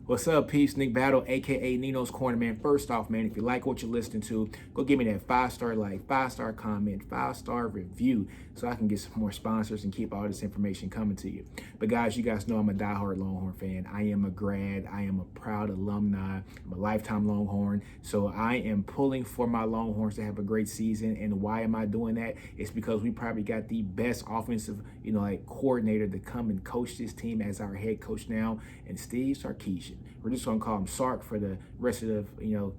What's up, peeps? Nick Battle, aka NinosCorner, man. First off, man, if you like what you're listening to, go give me that 5-star like, 5-star comment, 5-star review, so I can get some more sponsors and keep all this information coming to you. But guys, you guys know I'm a diehard Longhorn fan. I am a grad. I am a proud alumni. I'm a lifetime Longhorn. So I am pulling for my Longhorns to have a great season. And why am I doing that? It's because we probably got the best offensive, coordinator to come and coach this team as our head coach now, and Steve Sarkisian. We're just gonna call him Sark for the rest of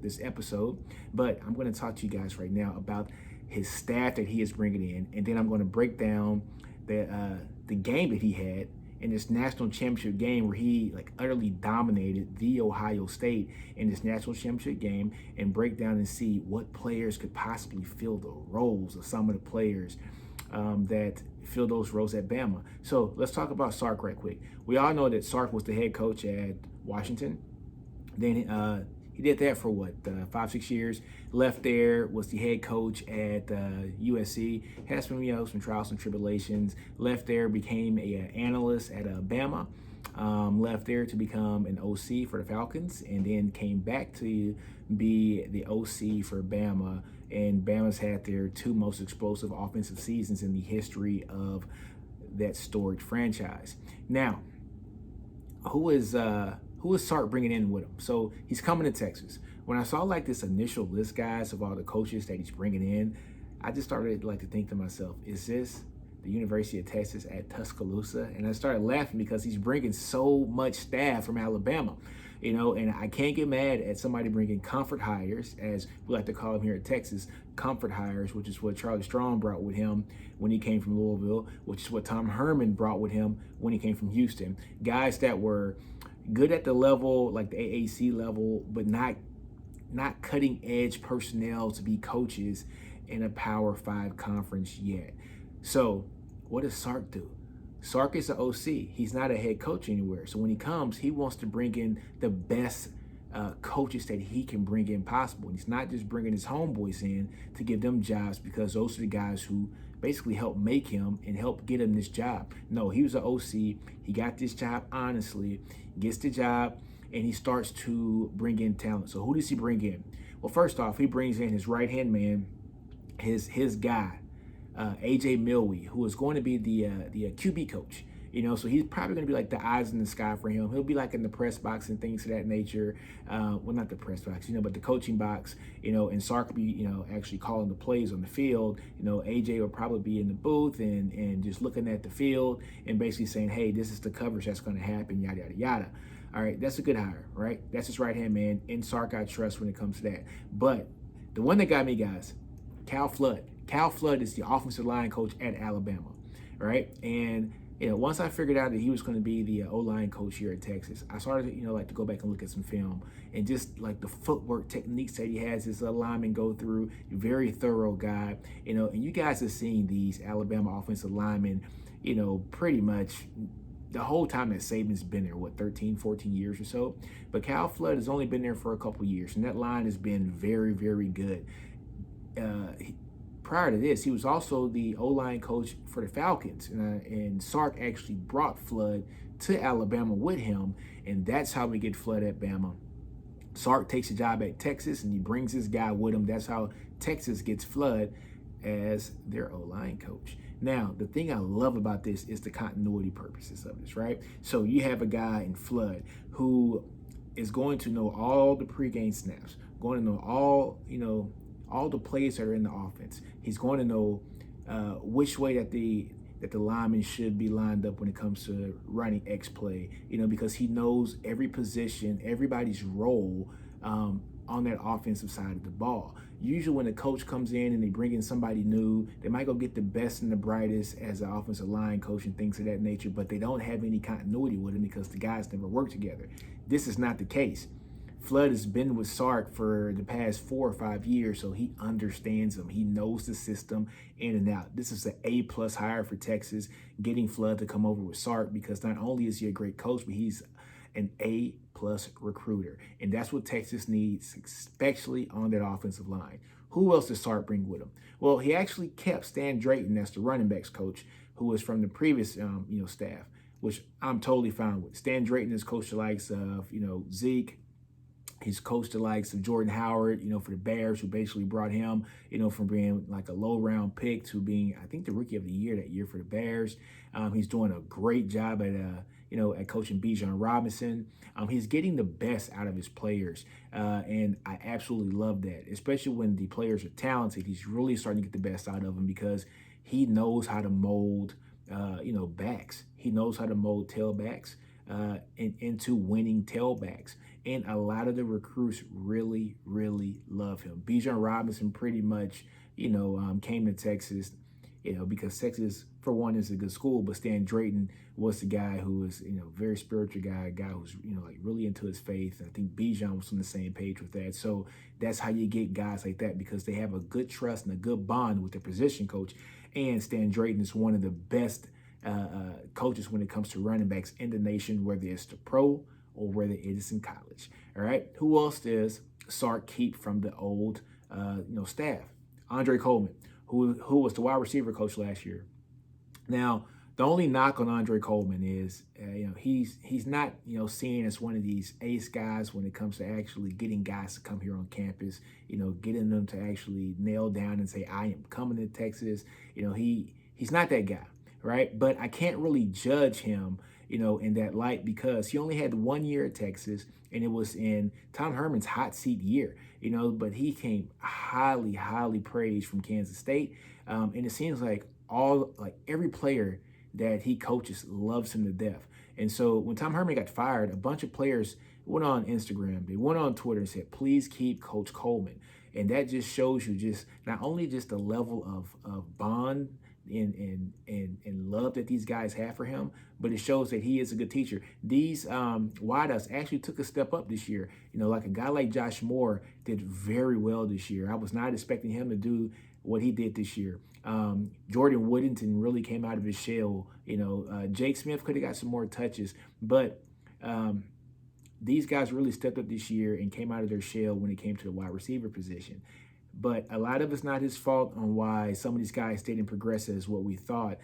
this episode. But I'm gonna talk to you guys right now about his staff that he is bringing in, and then I'm going to break down the game that he had in this national championship game where he utterly dominated the Ohio State in this national championship game, and break down and see what players could possibly fill the roles of some of the players that fill those roles at Bama. So let's talk about Sark right quick. We all know that Sark was the head coach at Washington. Then he did that for 5-6 years. Left there, was the head coach at USC. Had some trials and tribulations. Left there, became an analyst at Bama. Left there to become an OC for the Falcons, and then came back to be the OC for Bama. And Bama's had their two most explosive offensive seasons in the history of that storied franchise. Now, who is Sark bringing in with him? So he's coming to Texas. When I saw this initial list, guys, of all the coaches that he's bringing in, I just started to think to myself, is this the University of Texas at Tuscaloosa? And I started laughing because he's bringing so much staff from Alabama, and I can't get mad at somebody bringing comfort hires, as we like to call them here at Texas, comfort hires, which is what Charlie Strong brought with him when he came from Louisville, which is what Tom Herman brought with him when he came from Houston. Guys that were good at the level, like the AAC level, but not cutting edge personnel to be coaches in a Power 5 conference yet. So what does Sark do? Sark is an OC. He's not a head coach anywhere. So when he comes, he wants to bring in the best coaches that he can bring in possible. And he's not just bringing his homeboys in to give them jobs because those are the guys who basically helped make him and help get him this job. No, he was an OC. He got this job honestly, gets the job, and he starts to bring in talent. So who does he bring in? Well, first off, he brings in his right-hand man, his guy, AJ Milwee, who is going to be the QB coach. So he's probably going to be the eyes in the sky for him. He'll be in the press box and things of that nature. Well, not the press box, but the coaching box, and Sark will be, actually calling the plays on the field. AJ will probably be in the booth and just looking at the field and basically saying, hey, this is the coverage that's going to happen, yada, yada, yada. All right, that's a good hire, right? That's his right-hand man. In Sark, I trust when it comes to that. But the one that got me, guys, Cal Flood. Cal Flood is the offensive line coach at Alabama, right? And once I figured out that he was going to be the O-line coach here at Texas, I started to go back and look at some film and just the footwork techniques that he has his linemen go through. Very thorough guy, and you guys have seen these Alabama offensive linemen, pretty much the whole time that Saban's been there, 13, 14 years or so. But Cal Flood has only been there for a couple years, and that line has been very, very good. Prior to this, he was also the O-line coach for the Falcons, and Sark actually brought Flood to Alabama with him, and that's how we get Flood at Bama. Sark takes a job at Texas, and he brings this guy with him. That's how Texas gets Flood as their O-line coach. Now, the thing I love about this is the continuity purposes of this, right? So you have a guy in Flood who is going to know all the pregame snaps, going to know all the plays that are in the offense. He's going to know which way that the linemen should be lined up when it comes to running X play, because he knows every position, everybody's role on that offensive side of the ball. Usually when a coach comes in and they bring in somebody new, they might go get the best and the brightest as an offensive line coach and things of that nature, but they don't have any continuity with him because the guys never work together. This is not the case. Flood has been with Sark for the past 4 or 5 years, so he understands him. He knows the system in and out. This is an A+ hire for Texas, getting Flood to come over with Sark, because not only is he a great coach, but he's an A+ recruiter. And that's what Texas needs, especially on that offensive line. Who else does Sark bring with him? Well, he actually kept Stan Drayton as the running backs coach, who was from the previous staff. which I'm totally fine with. Stan Drayton has coached the likes of, Zeke. He's coached the likes of Jordan Howard, for the Bears, who basically brought him, from being like a low round pick to being, I think, the rookie of the year that year for the Bears. He's doing a great job at coaching Bijan Robinson. He's getting the best out of his players. And I absolutely love that, especially when the players are talented. He's really starting to get the best out of them because he knows how to mold, backs. He knows how to mold tailbacks into winning tailbacks. And a lot of the recruits really, really love him. Bijan Robinson pretty much, came to Texas, because Texas, for one, is a good school, but Stan Drayton was the guy who was, very spiritual guy, a guy who's, like really into his faith. And I think Bijan was on the same page with that. So that's how you get guys like that, because they have a good trust and a good bond with their position coach. And Stan Drayton is one of the best coaches when it comes to running backs in the nation, whether it's the pro or whether it is in college. All right. Who else does Sark keep from the old, staff? Andre Coleman, who was the wide receiver coach last year. Now, the only knock on Andre Coleman is, he's not, seen as one of these ace guys when it comes to actually getting guys to come here on campus, getting them to actually nail down and say, I am coming to Texas. He's not that guy, right? But I can't really judge him, in that light, because he only had 1 year at Texas, and it was in Tom Herman's hot seat year, but he came highly, highly praised from Kansas State. And it seems like every player that he coaches loves him to death. And so when Tom Herman got fired, a bunch of players went on Instagram, they went on Twitter and said, please keep Coach Coleman. And that just shows you just not only just the level of bond and love that these guys have for him, but it shows that he is a good teacher. These wideouts actually took a step up this year. Like a guy like Josh Moore did very well this year. I was not expecting him to do what he did this year. Jordan Woodington really came out of his shell. Jake Smith could have got some more touches, but these guys really stepped up this year and came out of their shell when it came to the wide receiver position. But a lot of it's not his fault on why some of these guys didn't progress as what we thought.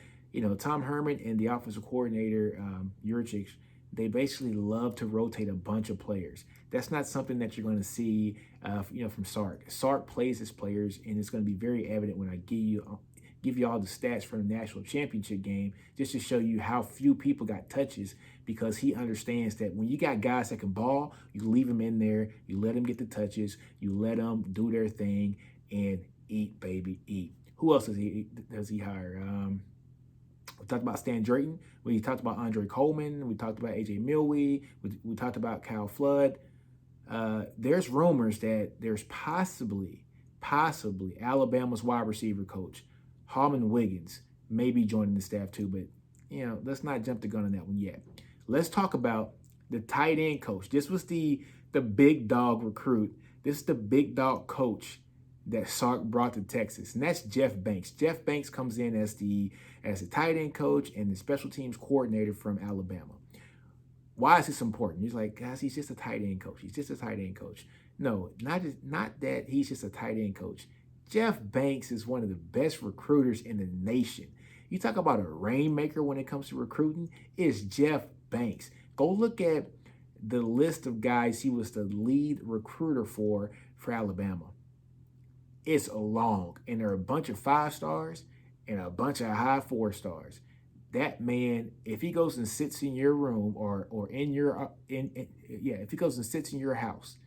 Tom Herman and the offensive coordinator, Yurchik, they basically love to rotate a bunch of players. That's not something that you're going to see, from Sark. Sark plays his players, and it's going to be very evident when I give you all the stats from the national championship game, just to show you how few people got touches, because he understands that when you got guys that can ball, you leave them in there, you let them get the touches, you let them do their thing, and eat, baby, eat. Who else does he hire? We talked about Stan Drayton. We talked about Andre Coleman. We talked about AJ Milwee. We talked about Kyle Flood. There's rumors that there's possibly Alabama's wide receiver coach, Harmon Wiggins, may be joining the staff too, but let's not jump the gun on that one yet. Let's talk about the tight end coach. This was the big dog recruit. This is the big dog coach that Sark brought to Texas, and that's Jeff Banks. Jeff Banks comes in as the tight end coach and the special teams coordinator from Alabama. Why is this important? He's like, guys, he's just a tight end coach. He's just a tight end coach. No, not that he's just a tight end coach. Jeff Banks is one of the best recruiters in the nation. You talk about a rainmaker when it comes to recruiting, it's Jeff Banks. Go look at the list of guys he was the lead recruiter for Alabama. It's long, and there are a bunch of 5 stars and a bunch of high 4 stars. That man, if he goes and sits in your room or if he goes and sits in your house,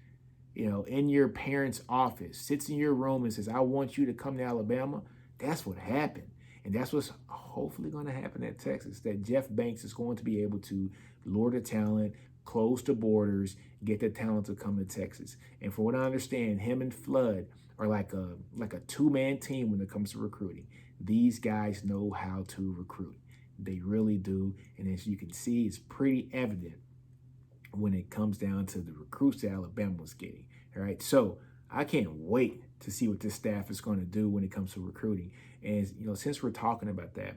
in your parents' office, sits in your room and says, I want you to come to Alabama, that's what happened. And that's what's hopefully going to happen at Texas, that Jeff Banks is going to be able to lure the talent, close the borders, get the talent to come to Texas. And from what I understand, him and Flood are like a two-man team when it comes to recruiting. These guys know how to recruit. They really do. And as you can see, it's pretty evident when it comes down to the recruits that Alabama was getting. All right. So I can't wait to see what this staff is going to do when it comes to recruiting. And, since we're talking about that,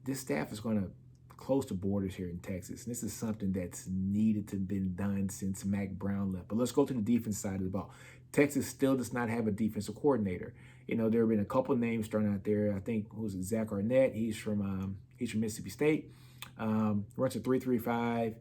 this staff is going to close the borders here in Texas. And this is something that's needed to have been done since Mac Brown left. But let's go to the defense side of the ball. Texas still does not have a defensive coordinator. There have been a couple names thrown out there. I think, Zach Arnett? He's from Mississippi State. Runs a 3.35,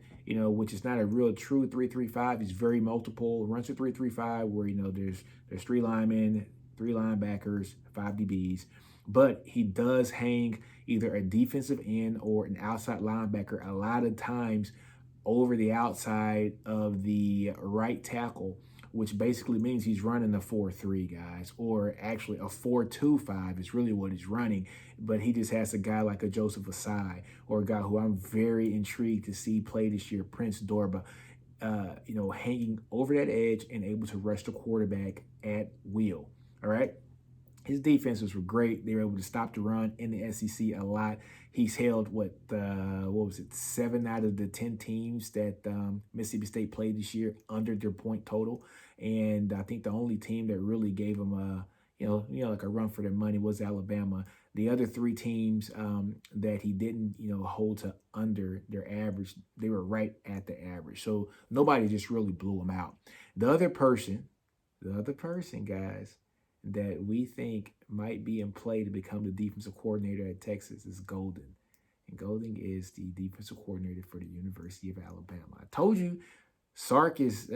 which is not a real true 3.35. He's very multiple. Runs a 3.35 where, there's 3 linemen, 3 linebackers, 5 DBs. But he does hang either a defensive end or an outside linebacker a lot of times over the outside of the right tackle, which basically means he's running a 4-3, guys, or actually a 4-2-5 is really what he's running. But he just has a guy like a Joseph Asai, or a guy who I'm very intrigued to see play this year, Prince Dorba, hanging over that edge and able to rush the quarterback at will. All right. His defenses were great. They were able to stop the run in the SEC a lot. He's held, 7 out of the 10 teams that Mississippi State played this year under their point total. And I think the only team that really gave him like a run for their money was Alabama. The other 3 teams that he didn't, hold to under their average, they were right at the average. So nobody just really blew him out. The other person, guys, that we think might be in play to become the defensive coordinator at Texas is Golden. And Golden is the defensive coordinator for the University of Alabama. I told you Sark is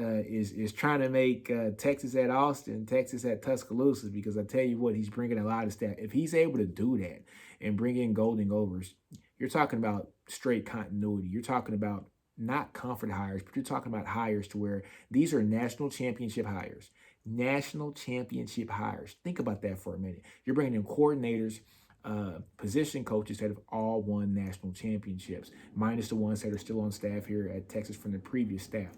trying to make Texas at Austin, Texas at Tuscaloosa, because I tell you what, he's bringing a lot of staff. If he's able to do that and bring in Golden overs, you're talking about straight continuity. You're talking about not comfort hires, but you're talking about hires to where these are national championship hires. National championship hires. Think about that for a minute. You're bringing in coordinators, position coaches that have all won national championships, minus the ones that are still on staff here at Texas from the previous staff.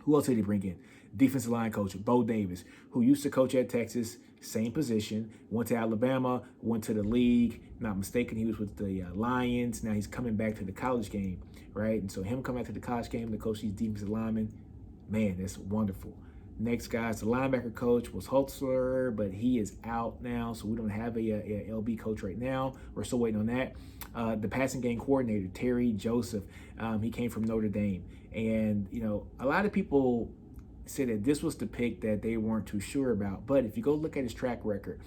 Who else did he bring in? Defensive line coach, Bo Davis, who used to coach at Texas, same position, went to Alabama, went to the league. Not mistaken, he was with the Lions. Now he's coming back to the college game, right? And so him coming back to the college game to coach these defensive linemen, man, that's wonderful. Next guy's the linebacker coach was Holtzler, but he is out now, so we don't have a LB coach right now. We're still waiting on that. The passing game coordinator, Terry Joseph, he came from Notre Dame. And, a lot of people said that this was the pick that they weren't too sure about. But if you go look at his track record,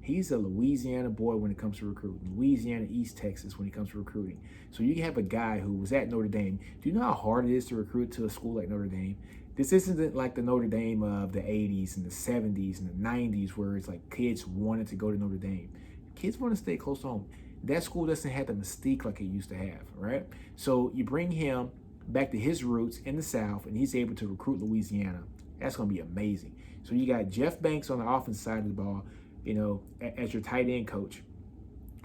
he's a Louisiana boy when it comes to recruiting, Louisiana, East Texas when it comes to recruiting. So you have a guy who was at Notre Dame. Do you know how hard it is to recruit to a school like Notre Dame? This isn't like the Notre Dame of the 80s and the 70s and the 90s where it's like kids wanted to go to Notre Dame. Kids want to stay close to home. That school doesn't have the mystique like it used to have, right? So you bring him back to his roots in the South, and he's able to recruit Louisiana. That's going to be amazing. So you got Jeff Banks on the offensive side of the ball, as your tight end coach,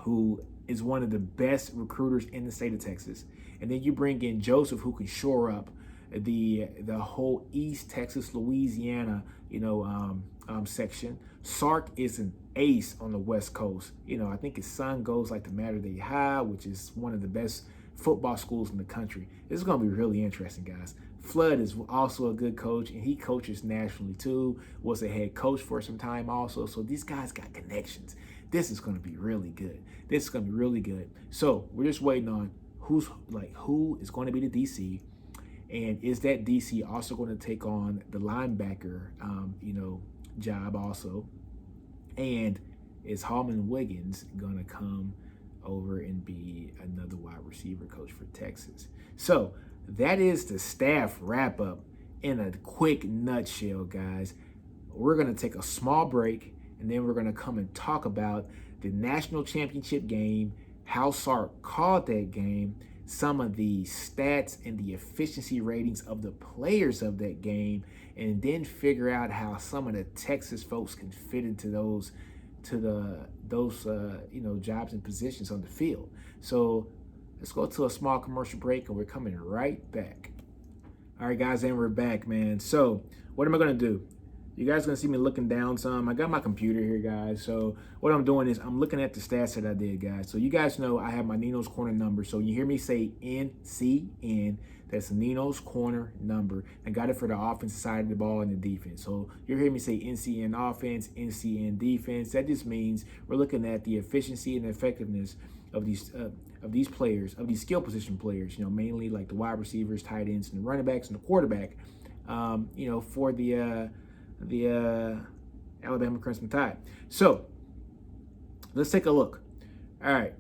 who is one of the best recruiters in the state of Texas. And then you bring in Joseph, who can shore up the whole East Texas, Louisiana, section. Sark is an ace on the West Coast. I think his son goes like to Mater Dei High, which is one of the best football schools in the country. This is going to be really interesting, guys. Flood is also a good coach, and he coaches nationally too. Was a head coach for some time also. So these guys got connections. This is going to be really good. So we're just waiting on who is going to be the DC. And is that DC also going to take on the linebacker, job also? And is Hallman Wiggins going to come over and be another wide receiver coach for Texas? So that is the staff wrap up in a quick nutshell, guys. We're going to take a small break, and then we're going to come and talk about the national championship game, how Sark called that game, some of the stats and the efficiency ratings of the players of that game, and then figure out how some of the Texas folks can fit into those jobs and positions on the field. So let's go to a small commercial break, and we're coming right back. All right, guys, and we're back, man. So what am I going to do? You guys are going to see me looking down some. I got my computer here, guys. So what I'm doing is I'm looking at the stats that I did, guys. So you guys know I have my NinosCorner number. So you hear me say NCN. That's the NinosCorner number. I got it for the offensive side of the ball and the defense. So you hear me say NCN offense, NCN defense. That just means we're looking at the efficiency and effectiveness of these players, of these skill position players, mainly like the wide receivers, tight ends, and the running backs and the quarterback, for the Alabama Crimson Tide. So let's take a look. All right.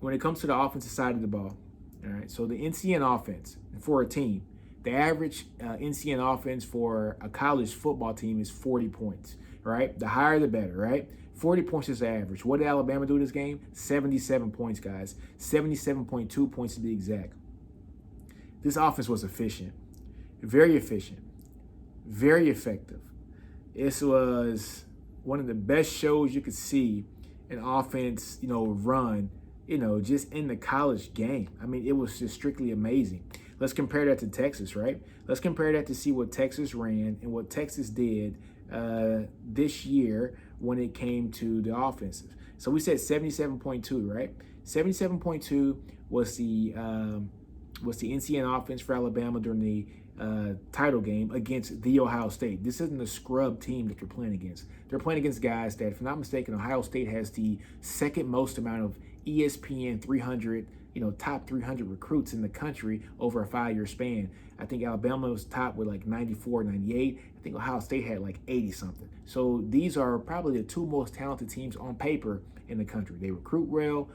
When it comes to the offensive side of the ball, All right. So the NCN offense for a team, the average NCN offense for a college football team is 40 points. Right. The higher the better. Right. 40 points is the average. What did Alabama do this game? 77 points, guys. 77.2 points to be exact. This offense was efficient, very effective. This was one of the best shows you could see an offense, run, just in the college game. I mean, it was just strictly amazing. Let's compare that to Texas, right? Let's compare that to see what Texas ran and what Texas did this year when it came to the offensive. So we said 77.2, right? 77.2 was the NCN offense for Alabama during the title game against the Ohio State. This isn't a scrub team that they're playing against. They're playing against guys that, if I'm not mistaken, Ohio State has the second most amount of ESPN 300, top 300 recruits in the country over a 5-year span. I think Alabama was top with like 94, 98. I think Ohio State had like 80 something. So these are probably the two most talented teams on paper in the country. They recruit well.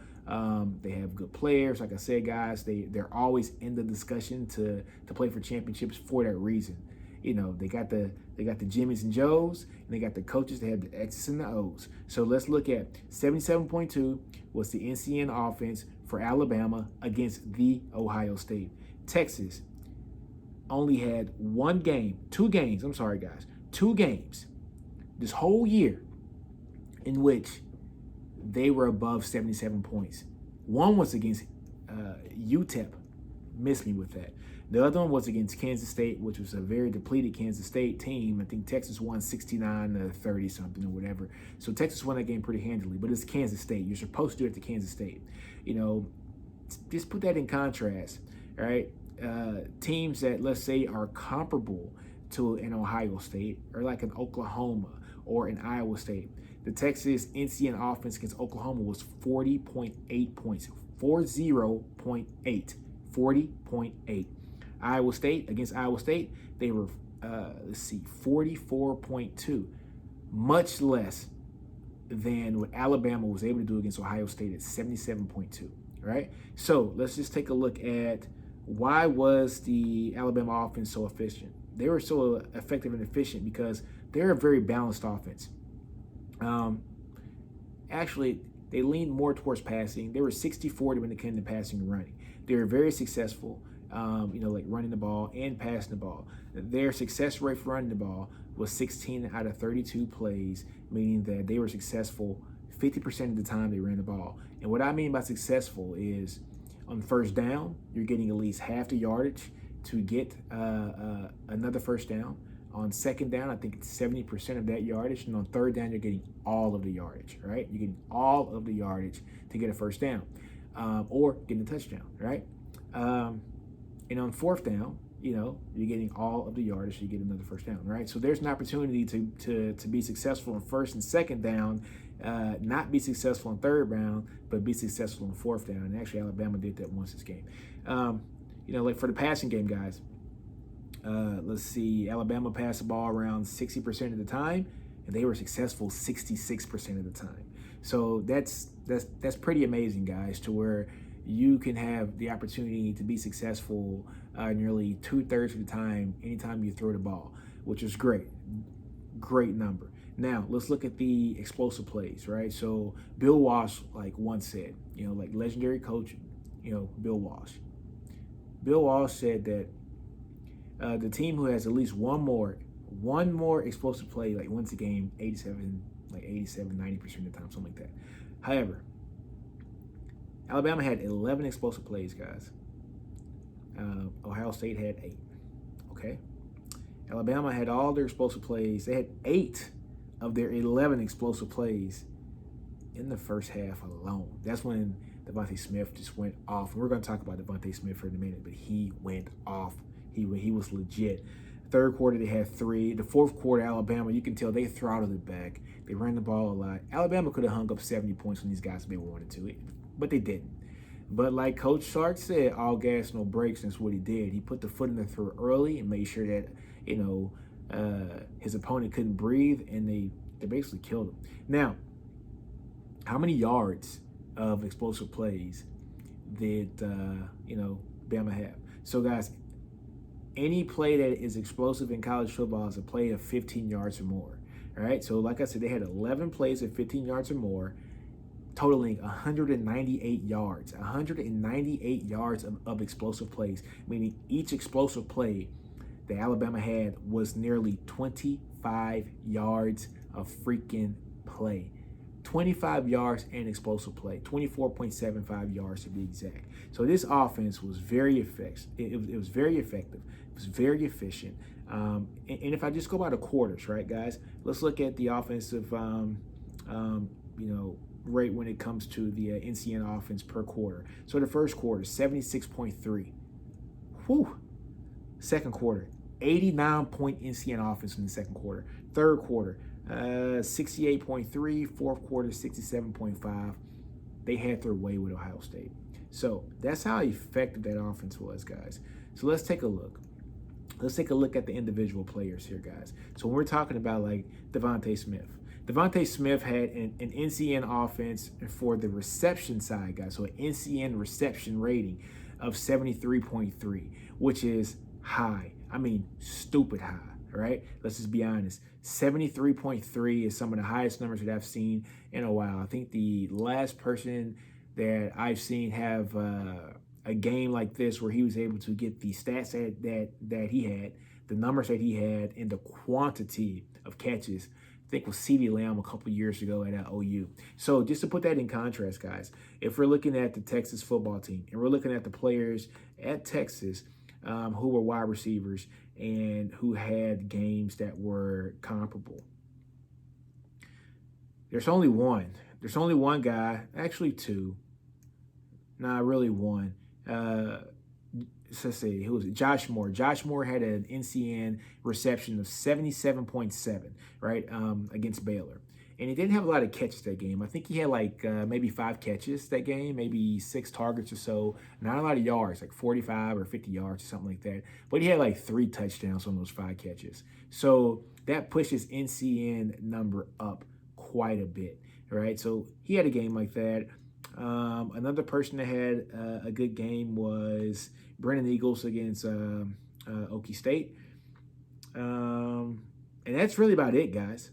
They have good players. Like I said, guys, they're always in the discussion to play for championships for that reason. They got the Jimmys and Joes, and they got the coaches. They have the X's and the O's. So let's look at 77.2 was the NCN offense for Alabama against the Ohio State. Texas only had two games this whole year in which they were above 77 points. One was against UTEP, missed me with that. The other one was against Kansas State, which was a very depleted Kansas State team. I think Texas won 69-30 something or whatever. So Texas won that game pretty handily, but it's Kansas State. You're supposed to do it to Kansas State. Just put that in contrast, all right? Teams that, let's say, are comparable to an Ohio State or like an Oklahoma or an Iowa State. The Texas NCN offense against Oklahoma was 40.8 points. 40.8. Iowa State, against Iowa State, they were, 44.2. Much less than what Alabama was able to do against Ohio State at 77.2, right? So let's just take a look at why was the Alabama offense so efficient. They were so effective and efficient because they're a very balanced offense. Actually, they leaned more towards passing. They were 60-40 when it came to passing and running. They were very successful, like running the ball and passing the ball. Their success rate for running the ball was 16 out of 32 plays, meaning that they were successful 50% of the time they ran the ball. And what I mean by successful is on first down, you're getting at least half the yardage to get another first down. On second down, I think it's 70% of that yardage. And on third down, you're getting all of the yardage, right? You're getting all of the yardage to get a first down or getting a touchdown, right? And on fourth down, you're getting all of the yardage, so you get another first down, right? So there's an opportunity to be successful on first and second down, not be successful on third down, but be successful on fourth down. And actually, Alabama did that once this game. Like for the passing game, guys, let's see, Alabama passed the ball around 60% of the time, and they were successful 66% of the time. So that's pretty amazing, guys, to where you can have the opportunity to be successful nearly 2/3 of the time anytime you throw the ball, which is great number. Now let's look at the explosive plays, right? So Bill Walsh, like once said, legendary coach, Bill Walsh said that the team who has at least one more explosive play, like wins the game 87, 90% of the time, something like that. However, Alabama had 11 explosive plays, guys. Ohio State had 8. Okay, Alabama had all their explosive plays. They had 8 of their 11 explosive plays in the first half alone. That's when Devontae Smith just went off. And we're going to talk about Devontae Smith for a minute, but he went off. He was legit. Third quarter, they had 3. The fourth quarter, Alabama, you can tell they throttled it back. They ran the ball a lot. Alabama could have hung up 70 points when these guys maybe wanted to, but they didn't. But like Coach Sark said, all gas, no brakes. That's what he did. He put the foot in the throat early and made sure that, his opponent couldn't breathe, and they basically killed him. Now, how many yards of explosive plays that Bama have. So guys, any play that is explosive in college football is a play of 15 yards or more. All right. So like I said, they had 11 plays of 15 yards or more, totaling 198 yards. 198 yards of explosive plays, meaning each explosive play that Alabama had was nearly 25 yards of freaking play. 25 yards and explosive play, 24.75 yards to be exact. So this offense was very effective. It was very effective. It was very efficient. And if I just go by the quarters, right, guys, let's look at the offensive, rate when it comes to the NCN offense per quarter. So the first quarter, 76.3. Whew. Second quarter, 89-point NCN offense in the second quarter. Third quarter, 68.3. Fourth quarter, 67.5. They had their way with Ohio State. So that's how effective that offense was, guys. So let's take a look. Let's take a look at the individual players here, guys. So when we're talking about like DeVonta Smith had an NCN offense for the reception side, guys. So an NCN reception rating of 73.3, which is high. I mean, stupid high, right? Let's just be honest. 73.3 is some of the highest numbers that I've seen in a while. I think the last person that I've seen have a game like this where he was able to get the stats that he had, the numbers that he had, and the quantity of catches, I think was CeeDee Lamb a couple years ago at OU. So just to put that in contrast, guys, if we're looking at the Texas football team and we're looking at the players at Texas who were wide receivers and who had games that were comparable, there's only one. There's only one guy, actually two. Not really one. Let's see, who was it? Josh Moore. Josh Moore had an NCN reception of 77.7, right, against Baylor. And he didn't have a lot of catches that game. I think he had like maybe 5 catches that game, maybe 6 targets or so. Not a lot of yards, like 45 or 50 yards or something like that. But he had like 3 touchdowns on those 5 catches. So that pushes NCN number up quite a bit, right? So he had a game like that. Another person that had a good game was Brennan Eagles against Okie State. And that's really about it, guys.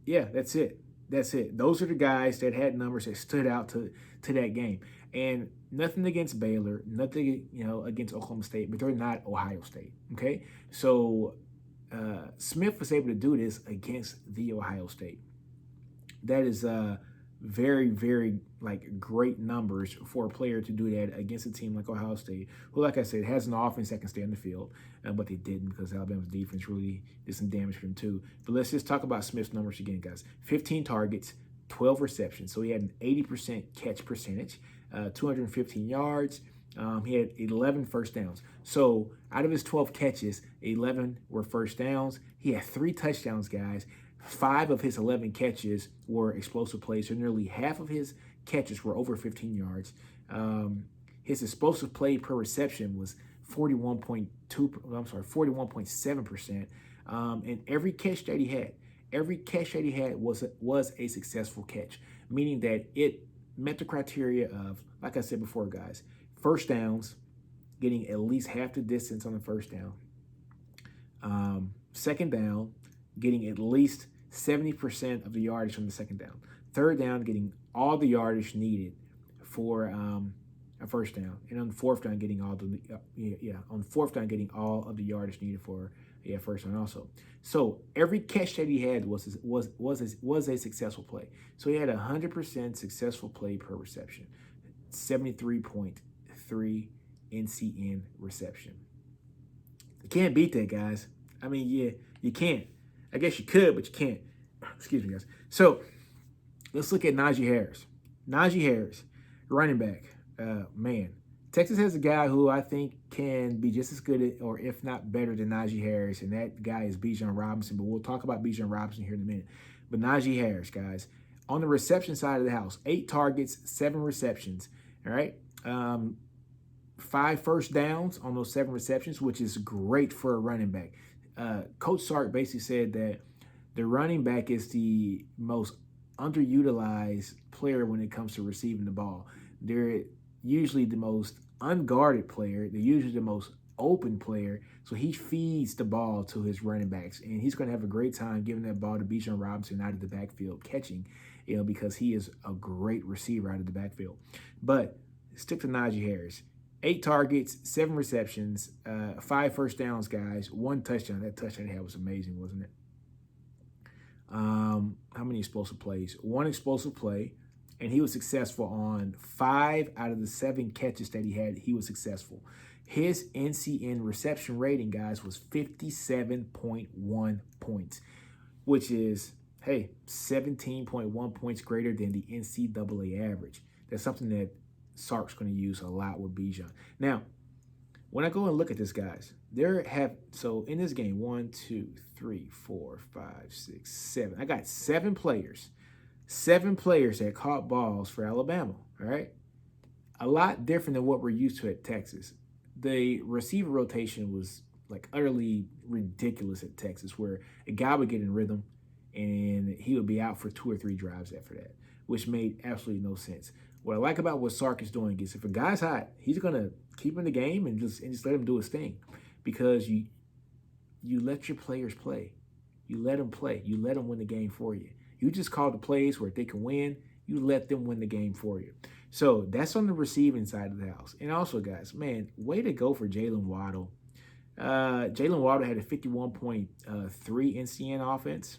Yeah, that's it. That's it. Those are the guys that had numbers that stood out to that game. And nothing against Baylor, nothing against Oklahoma State, but they're not Ohio State. Okay, so Smith was able to do this against the Ohio State. That is very, very great numbers for a player to do that against a team like Ohio State, who, like I said, has an offense that can stay on the field, but they didn't because Alabama's defense really did some damage for them too. But let's just talk about Smith's numbers again, guys. 15 targets, 12 receptions, so he had an 80% catch percentage, 215 yards. He had 11 first downs. So out of his 12 catches, 11 were first downs. He had 3 touchdowns, guys. 5 of his 11 catches were explosive plays, so nearly half of his catches were over 15 yards. His explosive play per reception was 41.7%. And every catch that he had was a successful catch, meaning that it met the criteria of, like I said before, guys, first downs, getting at least half the distance on the first down. Second down, getting at least 70% of the yardage from the second down. Third down, getting all the yardage needed for a first down, and on fourth down, getting all the getting all of the yardage needed for first down also. So every catch that he had was a successful play. So he had 100% successful play per reception, 73.3 NCN reception. You can't beat that, guys. I mean, yeah, you can't. I guess you could, but you can't. Excuse me, guys. So let's look at Najee Harris. Najee Harris, running back. Man, Texas has a guy who I think can be just as good or if not better than Najee Harris, and that guy is Bijan Robinson. But we'll talk about Bijan Robinson here in a minute. But Najee Harris, guys, on the reception side of the house, 8 targets, 7 receptions. All right. 5 first downs on those 7 receptions, which is great for a running back. Coach Sark basically said that the running back is the most underutilized player when it comes to receiving the ball. usually the most unguarded player. They're usually the most open player. So he feeds the ball to his running backs, and he's going to have a great time giving that ball to Bijan Robinson out of the backfield catching, because he is a great receiver out of the backfield. But stick to Najee Harris. 8 targets, 7 receptions, 5 first downs, guys, 1 touchdown. That touchdown he had was amazing, wasn't it? How many explosive plays? 1 explosive play, and he was successful on 5 out of the 7 catches that he had. He was successful. His NCN reception rating, guys, was 57.1 points, which is, hey, 17.1 points greater than the NCAA average. That's something that Sark's going to use a lot with Bijan. Now, when I go and look at this, guys, so in this game, 1, 2, 3, 4, 5, 6, 7. I got 7 players that caught balls for Alabama, all right? A lot different than what we're used to at Texas. The receiver rotation was like utterly ridiculous at Texas, where a guy would get in rhythm and he would be out for 2 or 3 drives after that, which made absolutely no sense. What I like about what Sark is doing is if a guy's hot, he's going to keep him in the game and just let him do his thing, because you let your players play. You let them play. You let them win the game for you. You just call the plays where if they can win, you let them win the game for you. So that's on the receiving side of the house. And also, guys, man, way to go for Jalen Waddle. Jalen Waddle had a 51.3 NCN offense,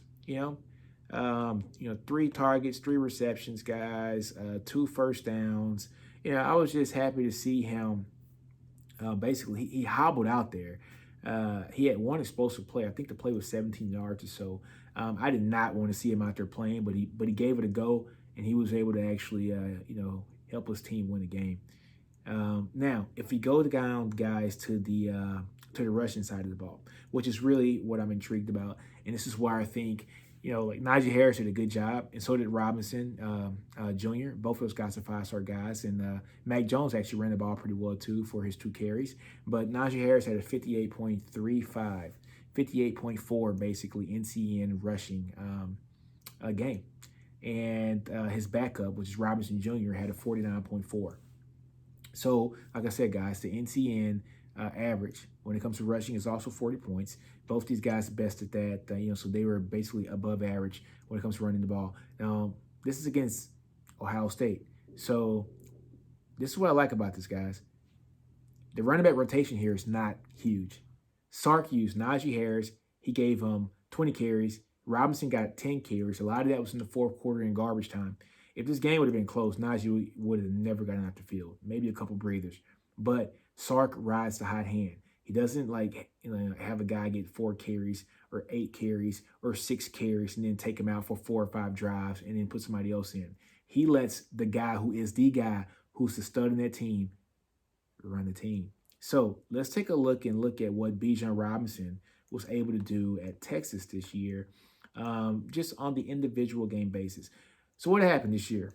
3 targets, 3 receptions, guys, 2 first downs. I was just happy to see him. Basically, he hobbled out there. He had 1 explosive play. I think the play was 17 yards or so. I did not want to see him out there playing, but he gave it a go, and he was able to actually, help his team win the game. Now, if we go down, guys, to the Russian side of the ball, which is really what I'm intrigued about, and this is why I think, like Najee Harris did a good job, and so did Robinson Jr. Both of those guys are 5-star guys, and Mac Jones actually ran the ball pretty well too for his 2 carries. But Najee Harris had a 58.35, 58.4 basically NCN rushing game, and his backup, which is Robinson Jr., had a 49.4. So, like I said, guys, the NCN average when it comes to rushing is also 40 points. Both these guys are best at that, so they were basically above average when it comes to running the ball. Now, this is against Ohio State. So this is what I like about this, guys. The running back rotation here is not huge. Sark used Najee Harris. He gave him 20 carries. Robinson got 10 carries. A lot of that was in the 4th quarter in garbage time. If this game would have been close, Najee would have never gotten out the field. Maybe a couple breathers. But Sark rides the hot hand. He doesn't have a guy get 4 carries or 8 carries or 6 carries and then take him out for 4 or 5 drives and then put somebody else in. He lets the guy who is the guy who's the stud in that team run the team. So let's take a look at what Bijan Robinson was able to do at Texas this year, just on the individual game basis. So what happened this year?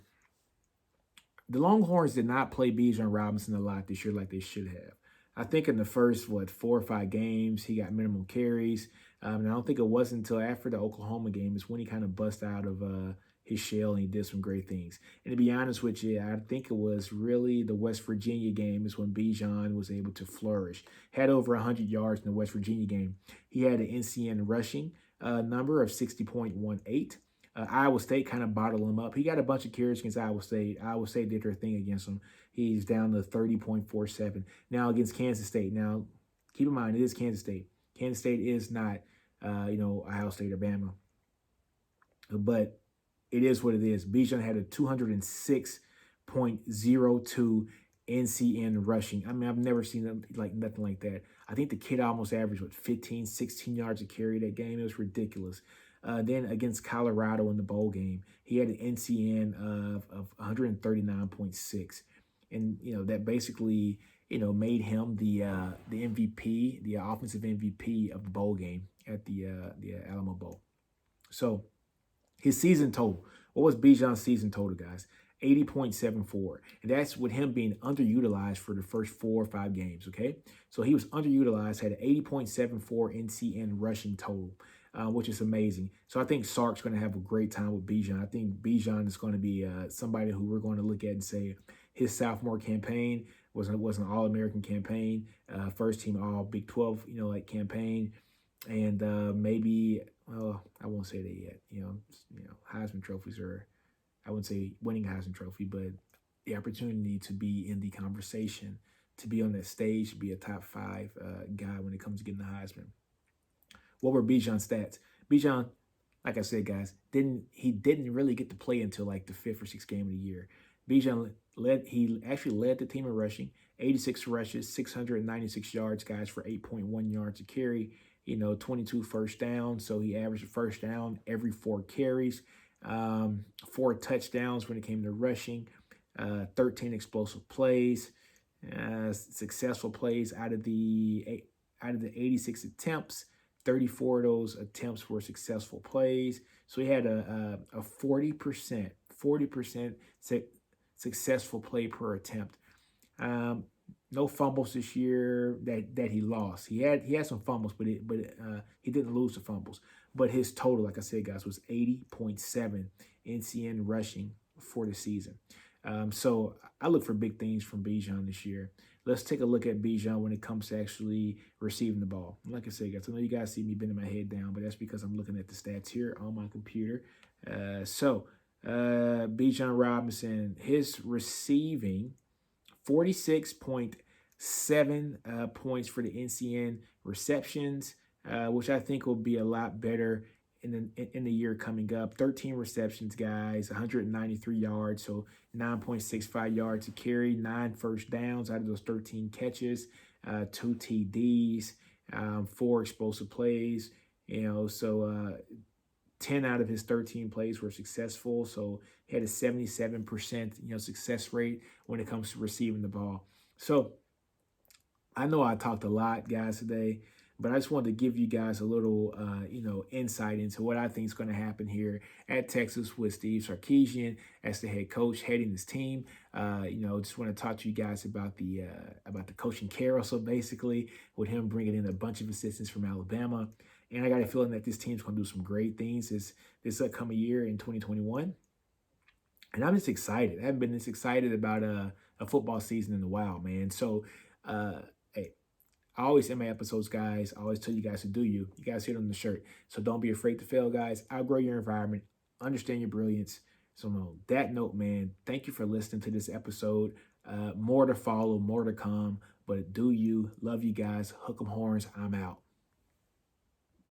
The Longhorns did not play Bijan Robinson a lot this year like they should have. I think in the first, 4 or 5 games, he got minimum carries. And I don't think it wasn't until after the Oklahoma game is when he kind of bust out of his shell and he did some great things. And to be honest with you, I think it was really the West Virginia game is when Bijan was able to flourish. Had over 100 yards in the West Virginia game. He had an NCN rushing number of 60.18. Iowa State kind of bottled him up. He got a bunch of carries against Iowa State. Iowa State did their thing against him. He's down to 30.47. Now against Kansas State. Now, keep in mind, it is Kansas State. Kansas State is not, Ohio State or Bama. But it is what it is. Bijan had a 206.02 NCN rushing. I mean, I've never seen nothing like that. I think the kid almost averaged, 15, 16 yards a carry that game. It was ridiculous. Then against Colorado in the bowl game, he had an NCN of 139.6. And, that basically, made him the MVP, the offensive MVP of the bowl game at the Alamo Bowl. So his season total, what was Bijan's season total, guys? 80.74. And that's with him being underutilized for the first 4 or 5 games, okay? So he was underutilized, had an 80.74 NCN rushing total, which is amazing. So I think Sark's going to have a great time with Bijan. I think Bijan is going to be somebody who we're going to look at and say, his sophomore campaign was an All-American campaign, first team All Big 12, like campaign, and maybe, well, I won't say that yet. Heisman trophies are, I wouldn't say winning a Heisman Trophy, but the opportunity to be in the conversation, to be on that stage, be a top 5 guy when it comes to getting the Heisman. What were Bijan's stats? Bijan, like I said, guys, didn't really get to play until like the 5th or 6th game of the year. Bijan actually led the team in rushing, 86 rushes, 696 yards, guys, for 8.1 yards a carry. 22 first downs, so he averaged a first down every 4 carries. 4 touchdowns when it came to rushing, 13 explosive plays, successful plays out of the 86 attempts. 34 of those attempts were successful plays. So he had a 40% successful play per attempt. No fumbles this year that he lost. He had some fumbles, but he didn't lose the fumbles. But his total, like I said, guys, was 80.7 NCN rushing for the season. So I look for big things from Bijan this year. Let's take a look at Bijan when it comes to actually receiving the ball. Like I said, guys, I know you guys see me bending my head down, but that's because I'm looking at the stats here on my computer. Bijan Robinson, his receiving, 46.7 points for the NCN receptions, which I think will be a lot better in the year coming up. 13 receptions, guys, 193 yards, so 9.65 yards a carry, 9 first downs out of those 13 catches, 2 TDs, 4 explosive plays. 10 out of his 13 plays were successful, so he had a 77% success rate when it comes to receiving the ball. So I know I talked a lot, guys, today, but I just wanted to give you guys a little, insight into what I think is going to happen here at Texas with Steve Sarkisian as the head coach heading this team. Just want to talk to you guys about the coaching carousel, basically, with him bringing in a bunch of assistants from Alabama. And I got a feeling that this team's going to do some great things this upcoming year in 2021. And I'm just excited. I haven't been this excited about a football season in a while, man. So, hey, I always end my episodes, guys. I always tell you guys to do you. You guys see it on the shirt. So don't be afraid to fail, guys. Outgrow your environment. Understand your brilliance. So on that note, man, thank you for listening to this episode. More to follow, more to come. But do you. Love you guys. Hook 'em horns. I'm out.